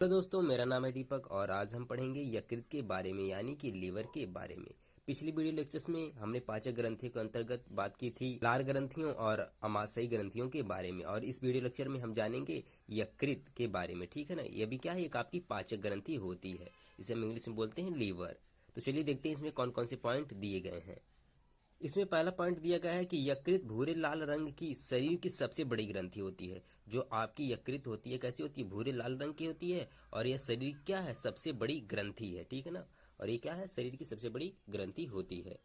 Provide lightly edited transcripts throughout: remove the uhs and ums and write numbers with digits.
तो दोस्तों, मेरा नाम है दीपक और आज हम पढ़ेंगे यकृत के बारे में, यानी कि लीवर के बारे में। पिछली वीडियो लेक्चर्स में हमने पाचक ग्रंथियों के अंतर्गत बात की थी लार ग्रंथियों और अमाशयी ग्रंथियों के बारे में, और इस वीडियो लेक्चर में हम जानेंगे यकृत के बारे में। ठीक है ना। ये भी क्या है, एक आपकी पाचक ग्रंथि होती है, इसे हम इंग्लिश में बोलते हैं लीवर। तो चलिए देखते हैं इसमें कौन कौन से पॉइंट दिए गए हैं। इसमें पहला पॉइंट दिया गया है कि यकृत भूरे लाल रंग की शरीर की सबसे बड़ी ग्रंथि होती है। जो आपकी यकृत होती है कैसी होती है, भूरे लाल रंग की होती है, और यह शरीर क्या है, सबसे बड़ी ग्रंथि है। ठीक है ना। और ये क्या है, शरीर की सबसे बड़ी ग्रंथि होती है।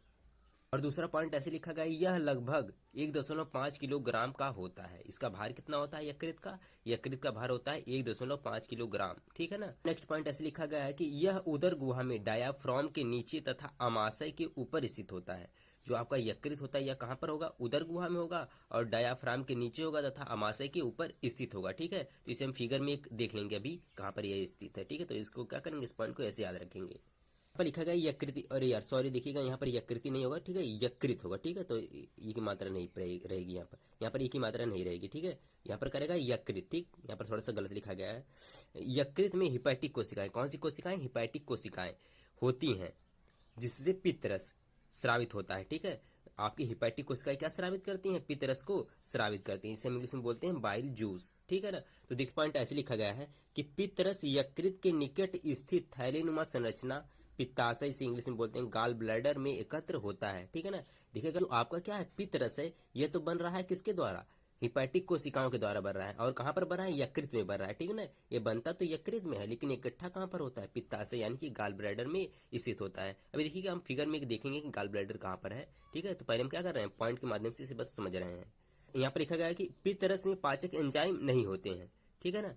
और दूसरा पॉइंट ऐसे लिखा गया है, यह लगभग 1.5 किलोग्राम का होता है। इसका भार कितना होता है यकृत का? यकृत का भार होता है 1.5 किलोग्राम। ठीक है ना। नेक्स्ट पॉइंट ऐसे लिखा गया है कि यह उदर गुहा में डायाफ्राम के नीचे तथा अमाशय के ऊपर स्थित होता है। जो आपका यकृत होता है यह कहाँ पर होगा, उदर गुहा में होगा, और डायाफ्राम के नीचे होगा तथा अमाशय के ऊपर स्थित होगा। ठीक है। तो इसे हम फिगर में एक देख लेंगे अभी कहाँ पर यह स्थित है। ठीक है। तो इसको क्या करेंगे, इस पॉइंट को ऐसे याद रखेंगे। पर लिखा गया यकृति, अरे यार सॉरी, देखिएगा यहाँ पर यकृति नहीं होगा। ठीक है, यकृत होगा। ठीक है। तो ई की मात्रा नहीं रहेगी यहाँ पर ई की मात्रा नहीं रहेगी। ठीक है। यहाँ पर करेगा यकृत। ठीक, यहाँ पर थोड़ा सा गलत लिखा गया है। यकृत में हिपैटिक कोशिकाएं, कौन सी कोशिकाएं, हिपैटिक कोशिकाएं होती हैं, जिससे पित्तरस स्रावित होता है। ठीक है। आपकी हिपैटिक कोशिकाएं क्या स्रावित करती हैं, पित्तरस को स्रावित करती हैं। इसे हम इंग्लिश में बोलते हैं बाइल जूस। ठीक है ना। तो देखिए पॉइंट ऐसे लिखा गया है कि पित्तरस यकृत के निकट स्थित थैलेनुमा संरचना पित्ताशय, इसे इंग्लिश में बोलते हैं गाल ब्लैडर, में एकत्र होता है। ठीक है ना। देखिएगा जो आपका क्या है, पित्तरस है, यह तो बन रहा है किसके द्वारा, हिपैटिक कोशिकाओं के द्वारा बन रहा है। और कहां पर बन रहा है, यकृत में बन रहा है। ठीक है ना। ये बनता तो यकृत में है, लेकिन इकट्ठा कहां पर होता है, पित्ताशय यानी कि गाल ब्लैडर में स्थित होता है। अभी देखिएगा हम फिगर में देखेंगे कि गाल ब्लैडर कहां पर है। ठीक है। तो पहले हम क्या कर रहे हैं, पॉइंट के माध्यम से इसे बस समझ रहे हैं। यहाँ पर लिखा गया है कि पित्तरस में पाचक एंजाइम नहीं होते हैं। ठीक है ना।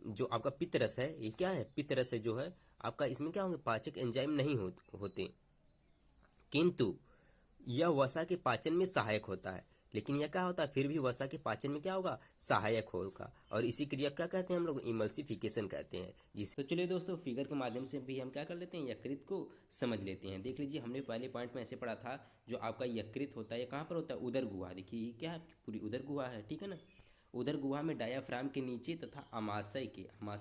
जो आपका पित्तरस है, ये क्या है, पित्तरस है जो है आपका, इसमें क्या होंगे, पाचक एंजाइम नहीं होते, किंतु यह वसा के पाचन में सहायक होता है। लेकिन यह क्या होता है, फिर भी वसा के पाचन में क्या होगा, सहायक होगा। और इसी क्रिया क्या कहते हैं हम लोग, इमल्सिफिकेशन कहते हैं। जिस तो चलिए दोस्तों, फिगर के माध्यम से भी हम क्या कर लेते हैं, यकृत को समझ लेते हैं। देख लीजिए, हमने पहले पॉइंट में ऐसे पढ़ा था, जो आपका यकृत होता है, ये कहाँ पर होता है, उदर गुहा। देखिए ये क्या है, पूरी उदर गुहा है। ठीक है ना। उदर गुहा में डायाफ्राम के नीचे तथा अमाशय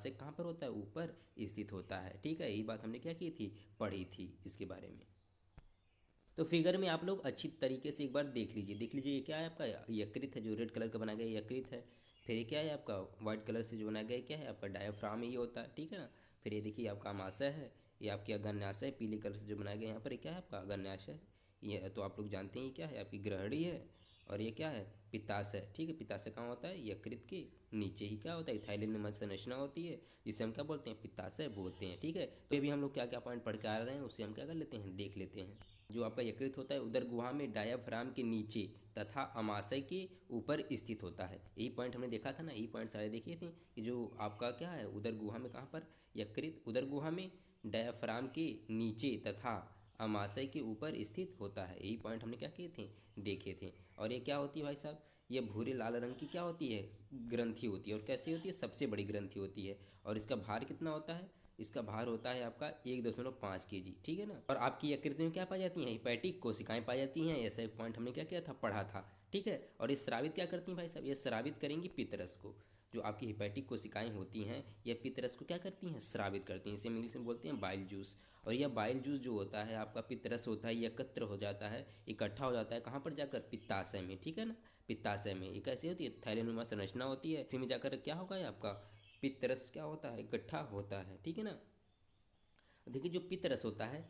कहाँ पर होता है, ऊपर स्थित होता है। ठीक है। यही बात हमने क्या की थी, पढ़ी थी इसके बारे में। तो फिगर में आप लोग अच्छी तरीके से एक बार देख लीजिए ये क्या है, आपका यकृत है, जो रेड कलर का बनाया गया यकृत है। फिर ये क्या है, आपका व्हाइट कलर से जो बनाया गया क्या है, आपका डायाफ्राम ही होता है। ठीक है ना। फिर ये देखिए आपका अमाशय है, ये आपकी अगन्याशय, पीले कलर से जो बनाया गया यहाँ पर, ये क्या है, आपका अगन्याशय। ये तो आप लोग जानते हैं क्या है, आपकी ग्रहणी है। और ये क्या है, पित्ताशय। ठीक है। पित्ताशय कहाँ होता है, यकृत के नीचे ही क्या होता है, थाइलेन संरचना होती है, जिसे हम क्या बोलते हैं, पित्ताशय बोलते हैं। ठीक है। तो ये भी हम लोग क्या क्या पॉइंट पढ़ के आ रहे हैं, उसे हम क्या कर लेते हैं, देख लेते हैं। जो आपका यकृत होता है उदर गुहा में डायाफ्राम के नीचे तथा अमाशय के ऊपर स्थित होता है। यही पॉइंट हमने देखा था ना, यही पॉइंट सारे देखे थे कि जो आपका क्या है, उदर गुहा में, कहाँ पर, यकृत उदर गुहा में डायाफ्राम के नीचे तथा अमाशय के ऊपर स्थित होता है। यही पॉइंट हमने क्या किए थे, देखे थे। और ये क्या होती है भाई साहब, ये भूरे लाल रंग की क्या होती है, ग्रंथि होती है। और कैसी होती है, सबसे बड़ी ग्रंथि होती है। और इसका भार कितना होता है, इसका भार होता है आपका 1.5 kg। ठीक है ना। और आपकी यकृत में क्या पाई जाती हैं, हिपैटिक कोशिकाएं पाई जाती हैं। ऐसा एक पॉइंट हमने क्या किया था, पढ़ा था। ठीक है। और ये स्रावित क्या करती हैं भाई साहब, ये स्रावित करेंगी पित्तरस को। जो आपकी हिपैटिक कोशिकाएं होती हैं, ये पित्तरस को क्या करती हैं, स्रावित करती हैं। इसे इंग्लिश में बोलते हैं बाइल जूस। और यह बाइल जूस जो होता है आपका, पित्तरस होता है, ये एकत्र हो जाता है, इकट्ठा हो जाता है, कहाँ पर जाकर, पित्ताशय में। ठीक है ना। पित्ताशय में ये कैसी होती है, थैलेनुमा संरचना होती है, इसी में जाकर क्या होगा, आपका पित्तरस क्या होता है, इकट्ठा होता है। ठीक है ना। देखिए जो पित्तरस होता है,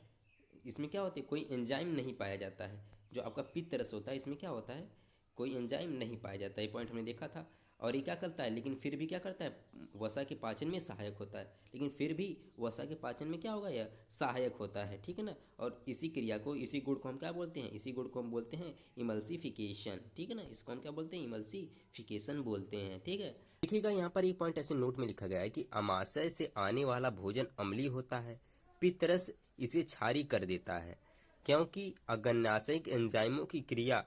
इसमें क्या होता है, कोई एंजाइम नहीं पाया जाता है। जो आपका पित्तरस होता है, इसमें क्या होता है, कोई एंजाइम नहीं पाया जाता है। ये पॉइंट हमने देखा था। और ये क्या करता है, लेकिन फिर भी क्या करता है, वसा के पाचन में सहायक होता है। लेकिन फिर भी वसा के पाचन में क्या होगा, यह सहायक होता है। ठीक है ना। और इसी क्रिया को, इसी गुण को हम क्या बोलते हैं, इसी गुण को हम बोलते हैं इमल्सिफिकेशन। ठीक है ना। इसको हम क्या बोलते हैं, इमल्सिफिकेशन बोलते हैं। ठीक है। देखिएगा यहाँ पर एक पॉइंट ऐसे नोट में लिखा गया है कि अमाशय से आने वाला भोजन अम्लीय होता है, पित्तरस इसे क्षारीय कर देता है, क्योंकि अग्न्याशयिक एंजाइमों की क्रिया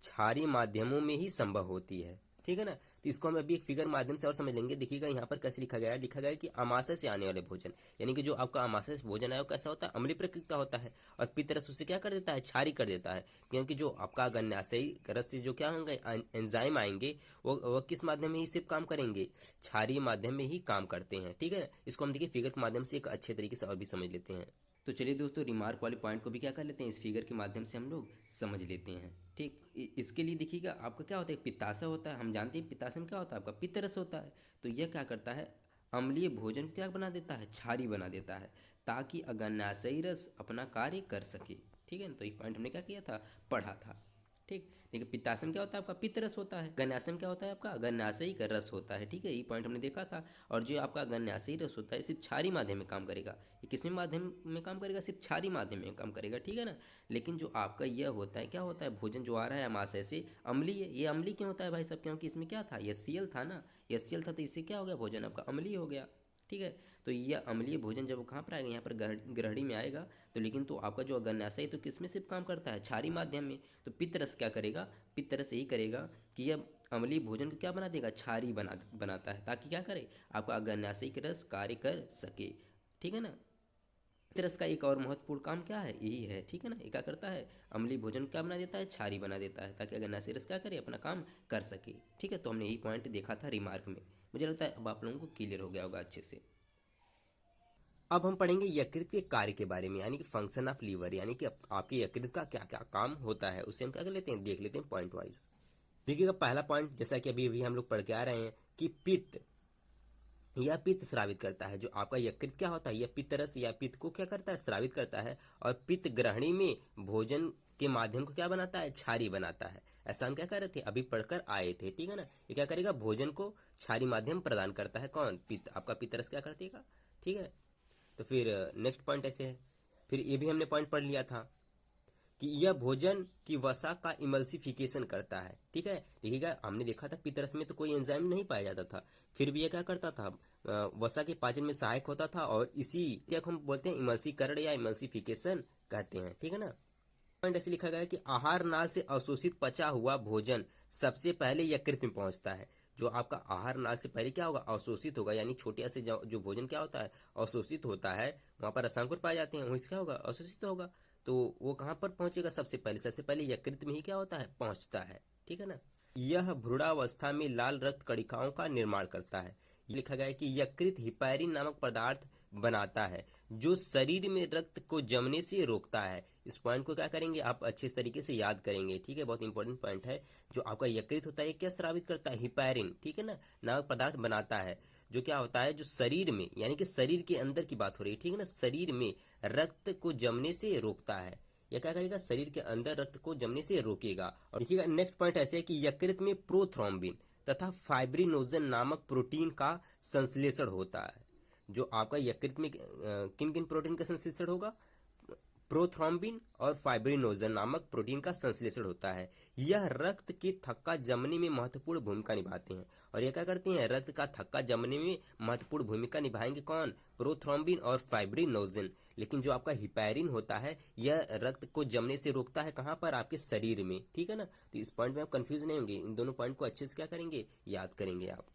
क्षारीय माध्यमों में ही संभव होती है। ठीक है ना। तो इसको हम अभी एक फिगर माध्यम से और समझ लेंगे। देखिएगा यहाँ पर कैसे लिखा गया है, लिखा गया है कि अमाशय से आने वाले भोजन, यानी कि जो आपका अमाशय से भोजन है वो कैसा होता है, अम्लीय प्रकृति का होता है, और पित्तरस उसे क्या कर देता है, क्षारी कर देता है। क्योंकि जो आपका अग्न्याशयी रस से जो क्या होंगे, एंजाइम आएंगे, वो किस माध्यम में ही सिर्फ काम करेंगे, क्षारीय माध्यम में ही काम करते हैं। ठीक है, इसको हम देखिए फिगर के माध्यम से एक अच्छे तरीके से और भी समझ लेते हैं। तो चलिए दोस्तों, रिमार्क वाले पॉइंट को भी क्या कर लेते हैं, इस फिगर के माध्यम से हम लोग समझ लेते हैं। ठीक, इसके लिए देखिएगा आपका क्या होता है, पित्ताशय होता है। हम जानते हैं पित्ताशय में क्या होता है, आपका पित्तरस होता है। तो यह क्या करता है, अम्लीय भोजन को क्या बना देता है, क्षारी बना देता है, ताकि अग्न्याशयी रस अपना कार्य कर सके। ठीक है ना, तो ये पॉइंट हमने क्या किया था, पढ़ा था। ठीक, देखिए पित्ताशय में क्या होता है, आपका पित्तरस होता है। अग्न्याशय में क्या होता है, आपका अग्न्याशयी का रस होता है। ठीक है, ये पॉइंट हमने देखा था। और जो आपका अग्न्याशयी रस होता है सिर्फ क्षारीय माध्यम में काम करेगा। ये किसमें माध्यम में काम करेगा, सिर्फ क्षारीय माध्यम में काम करेगा। ठीक है ना। लेकिन जो आपका यह होता है, क्या होता है, भोजन जो आ रहा है अमाशय से, अम्लीय। ये अम्लीय क्यों होता है भाई साहब, क्योंकि इसमें क्या था, HCl था ना, HCl था, तो इससे क्या हो गया, भोजन आपका अम्लीय हो गया। ठीक है, तो यह अम्लीय भोजन जब कहाँ पर आएगा, यहाँ पर ग्रहणी में आएगा। तो लेकिन तो आपका जो अग्न्याशय तो किस में सिर्फ काम करता है, क्षारीय माध्यम में। तो पित्तरस क्या करेगा, पित्तरस यही करेगा कि यह अम्लीय भोजन को क्या बना देगा, क्षारीय बनाता है, ताकि क्या करे, आपका अग्न्याशयी का रस कार्य कर सके। ठीक है ना। पित्तरस का एक और महत्वपूर्ण काम क्या है, यही है। ठीक है ना, ये क्या करता है, अम्लीय भोजन क्या बना देता है, क्षारीय बना देता है, ताकि अग्न्याशयी रस क्या करे, अपना काम कर सके। ठीक है, तो हमने यही पॉइंट देखा था रिमार्क में। मुझे लगता है अब आप लोगों को क्लियर हो गया होगा अच्छे से। अब हम पढ़ेंगे यकृत के कार्य के बारे में, यानी कि फंक्शन ऑफ लीवर, यानी कि आपके यकृत का क्या क्या काम होता है, उसे हम क्या कर लेते हैं, देख लेते हैं पॉइंट वाइज। देखिएगा पहला पॉइंट, जैसा कि अभी अभी हम लोग पढ़ के आ रहे हैं कि पित्त, यह पित्त स्रावित करता है। जो आपका यकृत क्या होता है, यह पित्तरस या पित्त को क्या करता है, स्रावित करता है। और पित्त ग्रहणी में भोजन के माध्यम को क्या बनाता है, क्षारीय बनाता है। ऐसा हम क्या कर रहे थे, अभी पढ़कर आए थे। ठीक है ना, ये क्या करेगा, भोजन को क्षारीय माध्यम प्रदान करता है। कौन, पित्त, आपका पित्तरस क्या करतेगा। ठीक है, तो फिर नेक्स्ट पॉइंट ऐसे है। फिर ये भी हमने पॉइंट पढ़ लिया था कि यह भोजन की वसा का इमल्सिफिकेशन करता है। ठीक है, देखिएगा हमने देखा था पित्तरस में तो कोई एंजाइम नहीं पाया जाता था, फिर भी यह क्या करता था, वसा के पाचन में सहायक होता था, और इसी को हम बोलते हैं इमल्सीकरण या इमल्सिफिकेशन कहते हैं। ठीक है ना। पॉइंट ऐसे लिखा गया है कि आहार नाल से अवशोषित पचा हुआ भोजन सबसे पहले यकृत में पहुंचता है। जो आपका आहार नाल से पहले क्या होगा, अवशोषित होगा, यानी छोटे से जो भोजन क्या होता है, अवशोषित होता है, वहां पर रसांकुर पाए जाते हैं, वहीं से क्या होगा, अवशोषित होगा। तो वो कहाँ पर पहुंचेगा, सबसे पहले, सबसे पहले यकृत में ही क्या होता है, पहुंचता है। ठीक है ना। यह भ्रूणावस्था में लाल रक्त कणिकाओं का निर्माण करता है। ये लिखा गया है कि यकृत हिपैरिन नामक पदार्थ बनाता है, जो शरीर में रक्त को जमने से रोकता है। इस पॉइंट को क्या करेंगे, आप अच्छे तरीके से याद करेंगे। ठीक है, बहुत इंपॉर्टेंट पॉइंट है। जो आपका यकृत होता है, क्या स्रावित करता है, हिपैरिन, ठीक है ना, नामक पदार्थ बनाता है, जो क्या होता है, जो शरीर में, यानी कि शरीर के अंदर की बात हो रही है। ठीक है ना, शरीर में रक्त को जमने से रोकता है। यह क्या करेगा, शरीर के अंदर रक्त को जमने से रोकेगा। और देखिएगा नेक्स्ट पॉइंट ऐसे है कि यकृत में प्रोथ्रोम्बिन तथा फाइब्रिनोजन नामक प्रोटीन का संश्लेषण होता है। जो आपका यकृत में किन किन प्रोटीन का संश्लेषण होगा, प्रोथ्रोम्बिन और फाइब्रिनोजन नामक प्रोटीन का संश्लेषण होता है। यह रक्त के थक्का जमने में महत्वपूर्ण भूमिका निभाते हैं। और यह क्या करते हैं, रक्त का थक्का जमने में महत्वपूर्ण भूमिका निभाएंगे कौन, प्रोथ्रोम्बिन और फाइब्रिनोजन। लेकिन जो आपका हिपैरिन होता है, यह रक्त को जमने से रोकता है, कहाँ पर, आपके शरीर में। ठीक है ना, तो इस पॉइंट में आप कंफ्यूज नहीं होंगे, इन दोनों पॉइंट को अच्छे से क्या करेंगे, याद करेंगे आप।